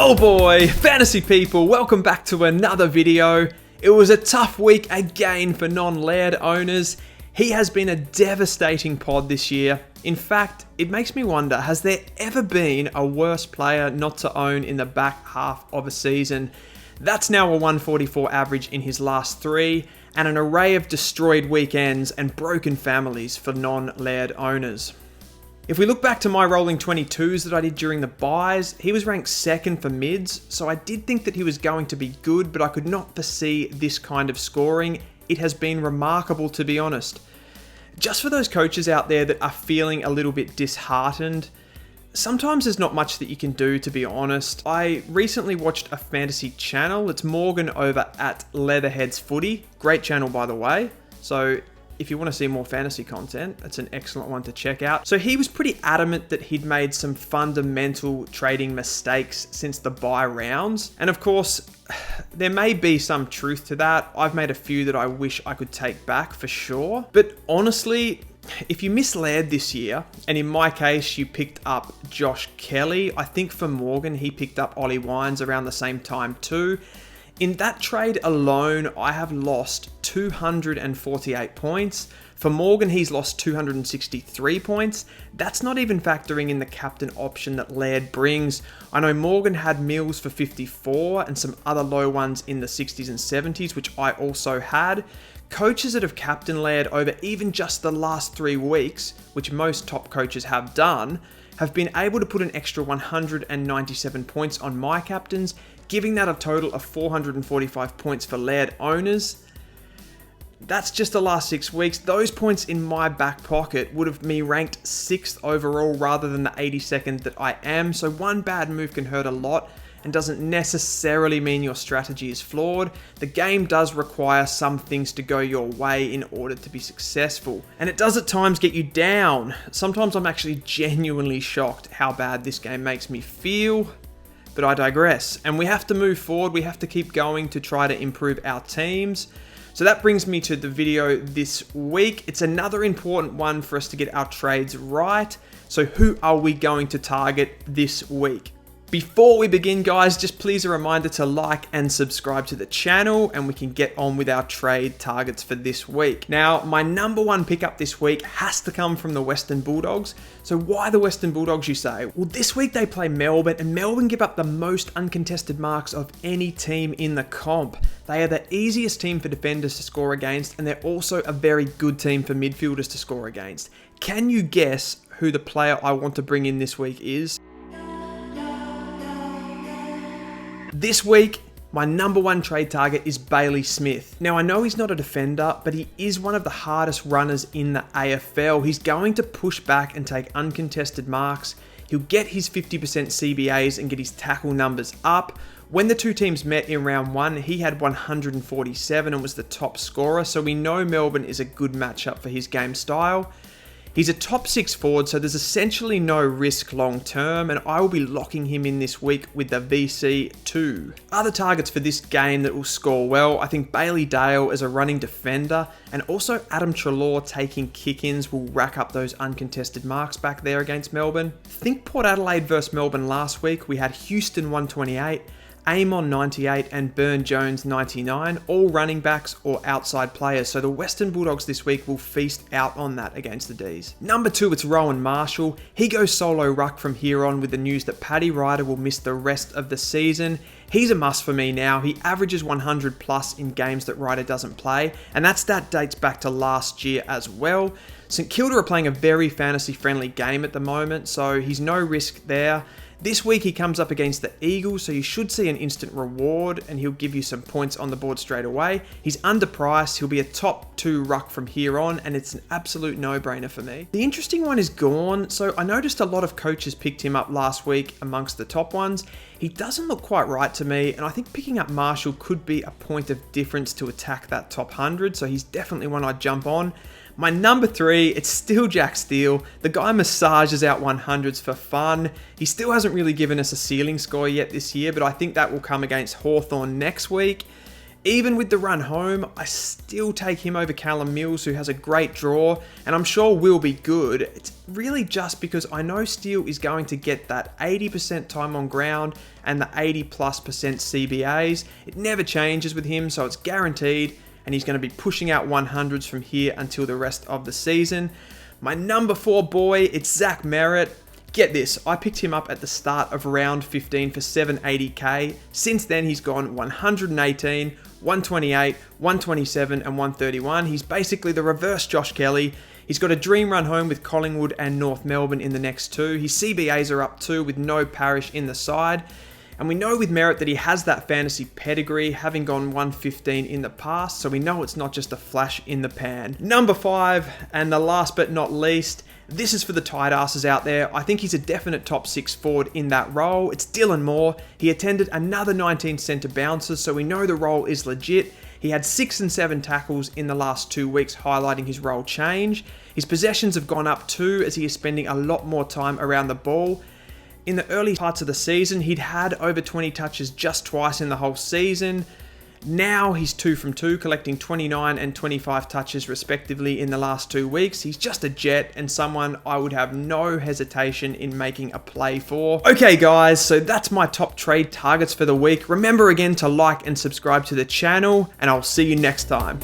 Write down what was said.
Oh boy, fantasy people, welcome back to another video. It was a tough week again for non-Laird owners. He has been a devastating pod this year. In fact, it makes me wonder, has there ever been a worse player not to own in the back half of a season? That's now a 144 average in his last three, and an array of destroyed weekends and broken families for non-Laird owners. If we look back to my rolling 22s that I did during the buys, he was ranked second for mids, so I did think that he was going to be good, but I could not foresee this kind of scoring. It has been remarkable, to be honest. Just for those coaches out there that are feeling a little bit disheartened, sometimes there's not much that you can do, to be honest. I recently watched a fantasy channel. It's Morgan over at Leatherheads Footy. Great channel, by the way. So if you want to see more fantasy content, it's an excellent one to check out. So he was pretty adamant that he'd made some fundamental trading mistakes since the buy rounds. And of course, there may be some truth to that. I've made a few that I wish I could take back for sure. But honestly, if you miss Laird this year, and in my case, you picked up Josh Kelly, I think for Morgan, he picked up Ollie Wines around the same time too. In that trade alone, I have lost 248 points. For Morgan, he's lost 263 points. That's not even factoring in the captain option that Laird brings. I know Morgan had Mills for 54 and some other low ones in the 60s and 70s, which I also had. Coaches that have captained Laird over even just the last 3 weeks, which most top coaches have done, have been able to put an extra 197 points on my captains, giving that a total of 445 points for Laird owners. That's just the last 6 weeks. Those points in my back pocket would have me ranked 6th overall rather than the 82nd that I am. So one bad move can hurt a lot and doesn't necessarily mean your strategy is flawed. The game does require some things to go your way in order to be successful. And it does at times get you down. Sometimes I'm actually genuinely shocked how bad this game makes me feel. But I digress. And we have to move forward. We have to keep going to try to improve our teams. So that brings me to the video this week. It's another important one for us to get our trades right. So who are we going to target this week? Before we begin, guys, just please a reminder to like and subscribe to the channel, and we can get on with our trade targets for this week. Now, my number one pickup this week has to come from the Western Bulldogs. So why the Western Bulldogs, you say? Well, this week they play Melbourne, and Melbourne give up the most uncontested marks of any team in the comp. They are the easiest team for defenders to score against, and they're also a very good team for midfielders to score against. Can you guess who the player I want to bring in this week is? This week, my number one trade target is Bayley Smith. Now, I know he's not a defender, but he is one of the hardest runners in the AFL. He's going to push back and take uncontested marks. He'll get his 50% CBAs and get his tackle numbers up. When the two teams met in round 1, he had 147 and was the top scorer, so we know Melbourne is a good matchup for his game style. He's a top 6 forward, so there's essentially no risk long term, and I will be locking him in this week with the VC2. Other targets for this game that will score well, I think Bailey Dale as a running defender, and also Adam Treloar taking kick-ins will rack up those uncontested marks back there against Melbourne. Think Port Adelaide versus Melbourne last week. We had Houston 128, Amon 98 and Burn-Jones 99, all running backs or outside players, so the Western Bulldogs this week will feast out on that against the Ds. Number 2, it's Rowan Marshall. He goes solo ruck from here on with the news that Paddy Ryder will miss the rest of the season. He's a must for me now. He averages 100 plus in games that Ryder doesn't play, and that stat dates back to last year as well. St Kilda are playing a very fantasy-friendly game at the moment, so he's no risk there. This week he comes up against the Eagles, so you should see an instant reward and he'll give you some points on the board straight away. He's underpriced, he'll be a top 2 ruck from here on, and it's an absolute no-brainer for me. The interesting one is Gawn, so I noticed a lot of coaches picked him up last week amongst the top ones. He doesn't look quite right to me, and I think picking up Marshall could be a point of difference to attack that top 100, so he's definitely one I'd jump on. My number 3, it's still Jack Steele. The guy massages out 100s for fun. He still hasn't really given us a ceiling score yet this year, but I think that will come against Hawthorn next week. Even with the run home, I still take him over Callum Mills, who has a great draw, and I'm sure will be good. It's really just because I know Steele is going to get that 80% time on ground and the 80+% CBAs. It never changes with him, so it's guaranteed, and he's going to be pushing out 100s from here until the rest of the season. My number 4 boy, it's Zach Merrett. Get this, I picked him up at the start of round 15 for 780k. Since then, he's gone 118, 128, 127, and 131. He's basically the reverse Josh Kelly. He's got a dream run home with Collingwood and North Melbourne in the next 2. His CBAs are up too, with no Parish in the side. And we know with Merrett that he has that fantasy pedigree, having gone 115 in the past, so we know it's not just a flash in the pan. Number 5, and the last but not least, this is for the tight asses out there. I think he's a definite top 6 forward in that role. It's Dylan Moore. He attended another 19 centre bounces, so we know the role is legit. He had 6 and 7 tackles in the last 2 weeks, highlighting his role change. His possessions have gone up too, as he is spending a lot more time around the ball. In the early parts of the season, he'd had over 20 touches just twice in the whole season. Now he's 2 from 2, collecting 29 and 25 touches respectively in the last 2 weeks. He's just a jet and someone I would have no hesitation in making a play for. Okay guys, so that's my top trade targets for the week. Remember again to like and subscribe to the channel, and I'll see you next time.